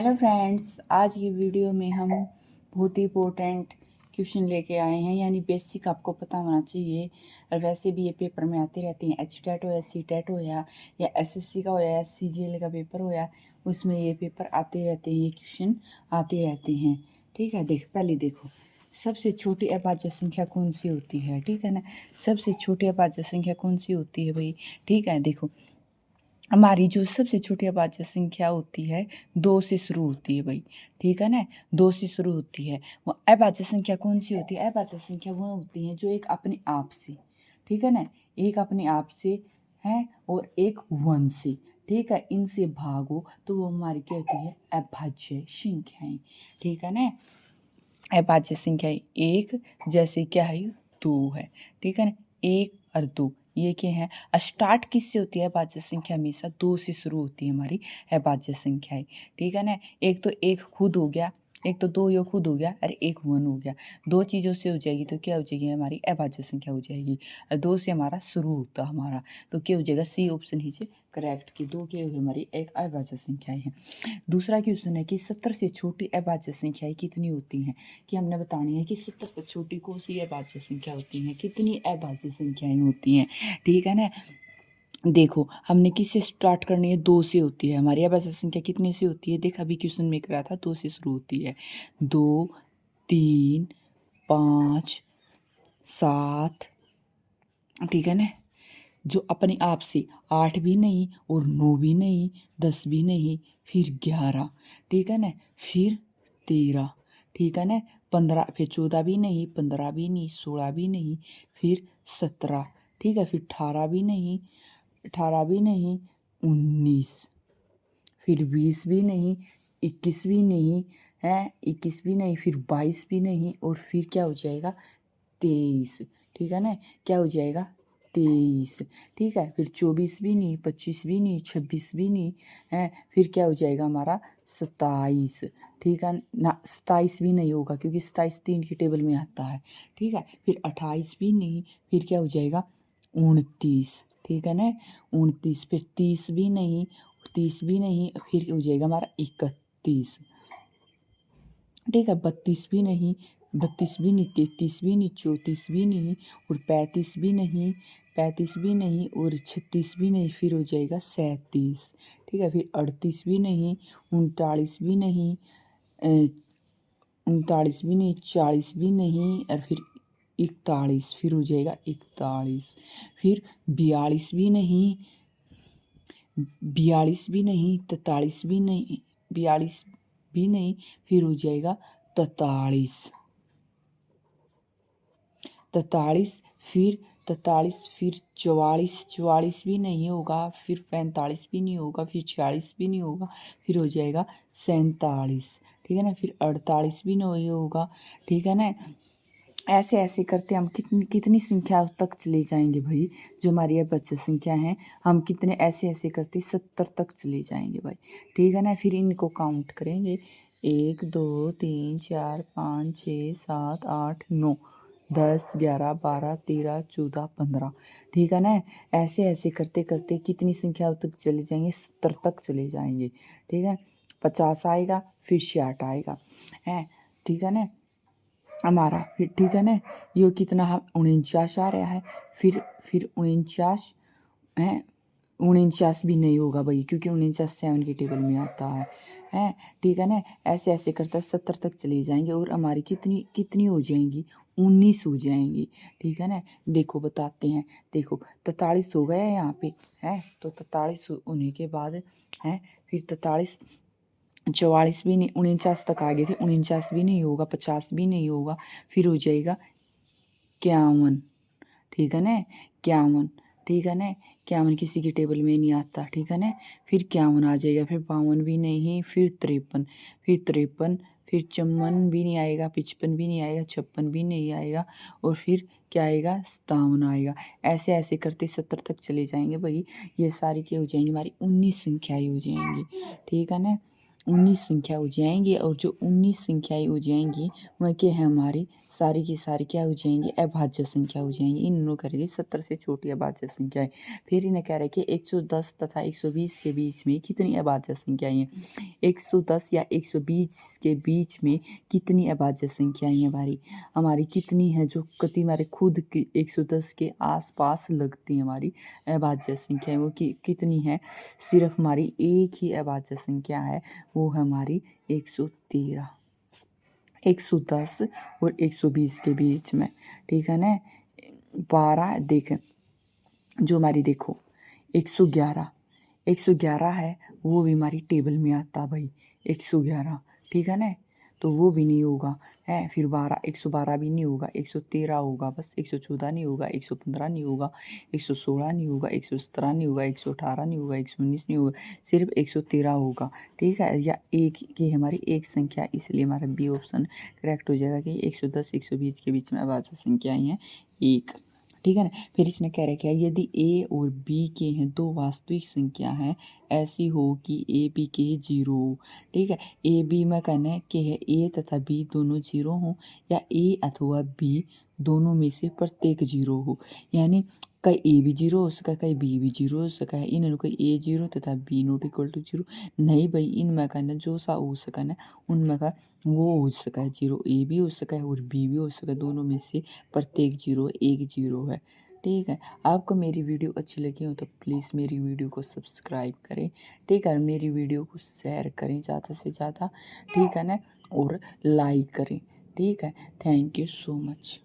Hello friends, आज की video में हम बहुत ही इम्पोर्टेंट क्वेश्चन लेके आए हैं। यानी बेसिक आपको पता होना चाहिए। और वैसे भी ये पेपर में आती रहती हैं, एच टेट हो या सी टेट हो या एसएससी का हो या सीजीएल का पेपर हो या उसमें ये पेपर आते रहते हैं, ये क्वेश्चन आते रहते हैं। ठीक है, पहले देखो, सबसे छोटी अभाज्य संख्या कौन सी होती है। ठीक है ना, सबसे छोटी अभाज्य संख्या कौन सी होती है भाई। ठीक है, देखो हमारी जो सबसे छोटी अभाज्य संख्या होती है 2 से शुरू होती है भाई। ठीक है ना, 2 से शुरू होती है। वो अभाज्य संख्या कौन सी होती है। अभाज्य संख्या वो होती है जो एक अपने आप से, ठीक है ना, एक अपने आप से है और एक वन से, ठीक है, इनसे भागो तो वो हमारी क्या होती है, अभाज्य संख्याएं। ठीक है ना, अभाज्य संख्या एक जैसे क्या है, 2 है। ठीक है ना, 1 और 2 ये क्या है। स्टार्ट किससे होती है अभाज्य संख्या, हमेशा 2 से शुरू होती है हमारी अभाज्य संख्याएं। ठीक है ना, एक तो एक खुद हो गया, एक तो 2 ये खुद हो गया और एक 1 हो गया। 2 चीज़ों से हो जाएगी तो क्या हो जाएगी, हमारी अभाज्य संख्या हो जाएगी। और 2 से हमारा शुरू होता हमारा, तो क्या हो जाएगा, सी ऑप्शन ही से करेक्ट कि 2 क्या होगी हमारी एक अभाज्य संख्याएं हैं। दूसरा क्वेश्चन है कि 70 से छोटी अभाज्य संख्याएं कितनी होती हैं। कि हमने बतानी है कि 70 से छोटी कौन सी अभाज्य संख्या होती हैं, कितनी अभाज्य संख्याएं होती हैं। ठीक है ना, देखो हमने किससे स्टार्ट करनी है, 2 से होती है हमारी अभाज्य संख्या। कितने से होती है, देख अभी क्वेश्चन में करा था 2 से शुरू होती है। 2, 3, 5, 7, ठीक है ना, जो अपने आप से 8 भी नहीं और 9 भी नहीं, 10 भी नहीं, फिर 11, ठीक है ना, फिर 13, ठीक है ना, 15, फिर 14 भी नहीं, 15 भी नहीं, 16 भी नहीं, फिर 17, ठीक है, फिर 18 भी नहीं, 18 भी नहीं, 19, फिर 20 भी नहीं, 21 भी नहीं है, 21 भी नहीं, फिर 22 भी नहीं, और फिर क्या हो जाएगा, 23। ठीक है ना, क्या हो जाएगा, 23। ठीक है, फिर 24 भी नहीं, 25 भी नहीं, 26 भी नहीं है, फिर क्या हो जाएगा हमारा 27। ठीक है ना, 27 भी नहीं होगा क्योंकि 27 3 की टेबल में आता है। ठीक है, फिर 28 भी नहीं, फिर क्या हो जाएगा 29। ठीक है ना, 29, फिर 30 भी नहीं, 30 भी नहीं, फिर हो जाएगा हमारा 31। ठीक है, 32 भी नहीं, 32 भी नहीं, 33 भी नहीं, 34 भी नहीं, और 35 भी नहीं, 35 भी नहीं, और 36 भी नहीं, फिर हो जाएगा 37। ठीक है, फिर 38 भी नहीं, 39 भी नहीं, 39 भी नहीं, 40 भी नहीं, और फिर 41, फिर हो जाएगा 41, फिर 42 भी नहीं, 42 भी नहीं, 43 भी नहीं, 42 भी नहीं, फिर हो जाएगा 43, 43, फिर 43, फिर 44, 44 भी नहीं होगा, फिर 45 भी नहीं होगा, फिर 46 भी नहीं होगा, फिर हो जाएगा 47। ठीक है ना, फिर 48 भी नहीं होगा। ठीक है ना, ऐसे ऐसे करते हम कितनी कितनी संख्या तक चले जाएंगे भाई। जो हमारी ये बच्चे संख्या है, हम कितने ऐसे ऐसे करते 70 तक चले जाएंगे भाई। ठीक है ना, फिर इनको काउंट करेंगे, 1 2 3 4 5 6 7 8 9 10 11 12 13 14 15। ठीक है ना, ऐसे ऐसे करते करते कितनी संख्या तक चले जाएंगे, 70 तक चले जाएंगे। ठीक है, 50 आएगा, फिर 60 आएगा है। ठीक है ना हमारा, फिर ठीक है ना, ये कितना है 49 आ रहा है, फिर 49 है, 49 भी नहीं होगा भाई क्योंकि 49 7 की टेबल में आता है। ठीक है ना, ऐसे ऐसे करते 70 तक चले जाएंगे और हमारी कितनी कितनी हो जाएंगी, 19 हो जाएंगी। ठीक है ना, देखो बताते हैं, देखो 43 हो गया यहाँ पे है, तो 43 होने के बाद है, फिर 43, 44 भी नहीं, 49 तक आ गए थे, 49 भी नहीं होगा, 50 भी नहीं होगा, फिर हो जाएगा 51। ठीक है ना, 51, ठीक है ना, 51 किसी की टेबल में नहीं आता। ठीक है ना, फिर 51 आ जाएगा, फिर 52 भी नहीं, फिर 53, फिर 53, फिर 54 भी नहीं आएगा, 55 भी नहीं आएगा, 56 भी नहीं आएगा, और फिर क्या आएगा, 57 आएगा। ऐसे ऐसे करते 70 तक चले जाएंगे भाई। ये सारी क्या हो जाएंगी, हमारी 19 संख्याएं हो जाएंगी। ठीक है ना, 19 संख्या हो जाएंगी, और जो 19 संख्याएं हो जाएंगी वह क्या है, हमारी सारी की सारी क्या हो जाएंगी, अभाज्य संख्या हो जाएंगी। इन दोनों करेंगे 70 से छोटी अभाज्य संख्याएं। फिर इन्हें कह रहे कि 110 तथा 120 के बीच में कितनी अभाज्य संख्याएं हैं। 110 या 120 के बीच में कितनी अभाज्य संख्याएं हैं हमारी कितनी है, जो कति हमारे खुद की 110 के आसपास लगती है हमारी अभाज्य संख्याएं, वो कितनी है। सिर्फ हमारी एक ही अभाज्य संख्या है, वो है हमारी 113। 110 और 120 के बीच में, ठीक है ना। 12 देखें, जो हमारी देखो 111 है, वो भी हमारी टेबल में आता भाई 111, ठीक है ना। तो वो भी नहीं होगा है। फिर 112 भी नहीं होगा, 113 होगा बस। 114 नहीं होगा, 115 नहीं होगा, 116 नहीं होगा, 117 नहीं होगा, 118 नहीं होगा, 119 नहीं होगा, सिर्फ 113 होगा, ठीक है। या एक की हमारी एक संख्या, इसलिए हमारा बी ऑप्शन करेक्ट हो जाएगा कि 110 120 के बीच में अभाज्य संख्याएं हैं एक, ठीक है ना। फिर इसने कह रखा है यदि ए और बी के हैं दो वास्तविक संख्या हैं, ऐसी हो कि ए बी के 0 हो, ठीक है। ए बी में कहना है कि है ए तथा बी दोनों 0 हो, या ए अथवा बी दोनों में से प्रत्येक 0 हो। यानी कहीं ए भी 0 हो सका, कहीं बी भी 0 हो सका है। इन कोई ए 0 तथा बी नॉट इक्वल टू 0 नहीं भाई, इनमें कहना जो सा हो सका ना उनमें का वो हो सका है 0। ए भी हो सका है और बी भी हो सका है, दोनों में से प्रत्येक 0 एक 0 है, ठीक है। आपको मेरी वीडियो अच्छी लगी हो तो प्लीज़ मेरी वीडियो को सब्सक्राइब करें, ठीक है। मेरी वीडियो को शेयर करें ज़्यादा से ज़्यादा, ठीक है ना, और लाइक करें, ठीक है। Thank you so much.